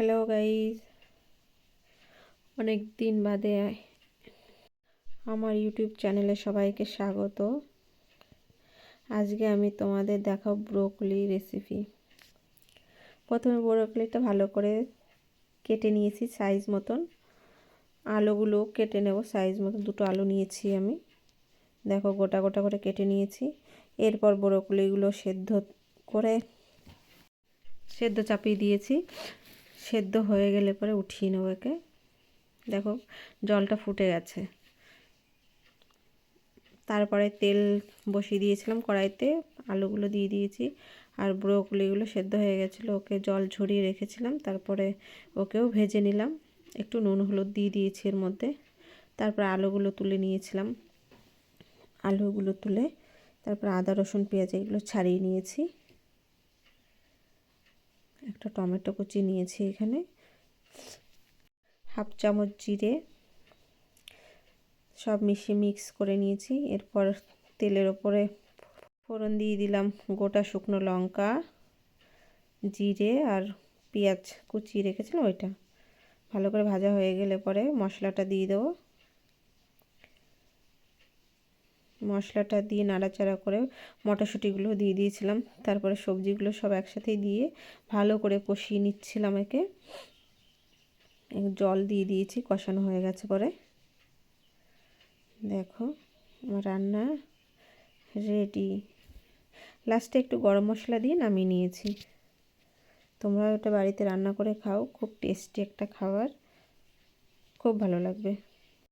Hello guys, অনেক দিন বাদে আমার ইউটিউব চ্যানেলে সবাইকে স্বাগত। আজকে আমি তোমাদের দেখাবো ব্রোকলি রেসিপি। প্রথমে ব্রোকলিটা ভালো করে কেটে নিয়েছি সাইজ মতন। আলুগুলো কেটে নেব সাইজ মতন, দুটো আলু নিয়েছি আমি। দেখো গোটা গোটা করে কেটে নিয়েছি। এরপর ব্রোকলিগুলো সেদ্ধ চাপিয়ে দিয়েছি। সেদ্ধ হয়ে গেলে পরে উঠিয়ে নেব একে। দেখো জলটা ফুটে গেছে। তারপরে তেল বসিয়ে দিয়েছিলাম কড়াইতে, আলুগুলো দিয়ে দিয়েছি আর ব্রোকলিগুলো সেদ্ধ হয়ে গেছিলো, ওকে জল ঝরিয়ে রেখেছিলাম। তারপরে ওকেও ভেজে নিলাম, একটু নুন হলুদ দিয়ে দিয়েছি এর মধ্যে। তারপর আলুগুলো তুলে নিয়েছিলাম, আলুগুলো তুলে তারপর আদা রসুন পেঁয়াজ এগুলো ছাড়িয়ে নিয়েছি। একটা টমেটো কুচি নিয়েছি এখানে, হাফ চামচ জিরে, সব মিশিয়ে মিক্স করে নিয়েছি। এরপর তেলের ওপরে ফোড়ন দিয়ে দিলাম গোটা শুকনো লঙ্কা, জিরে আর পেঁয়াজ কুচিয়ে রেখেছিলাম ওইটা। ভালো করে ভাজা হয়ে গেলে পরে মশলাটা দিয়ে দেবো। মশলাটা দিয়ে নাড়াচাড়া করে মটরশুঁটিগুলো দিয়ে দিয়েছিলাম। তারপরে সবজিগুলো সব একসাথে দিয়ে ভালো করে কষিয়ে নিচ্ছিলাম একে। জল দিয়ে দিয়েছি, কষানো হয়ে গেছে পরে। দেখো আমার রান্না রেডি। লাস্টে একটু গরম মশলা দিয়ে নামিয়ে নিয়েছি। তোমরা ওটা বাড়িতে রান্না করে খাও, খুব টেস্টি একটা খাবার, খুব ভালো লাগবে।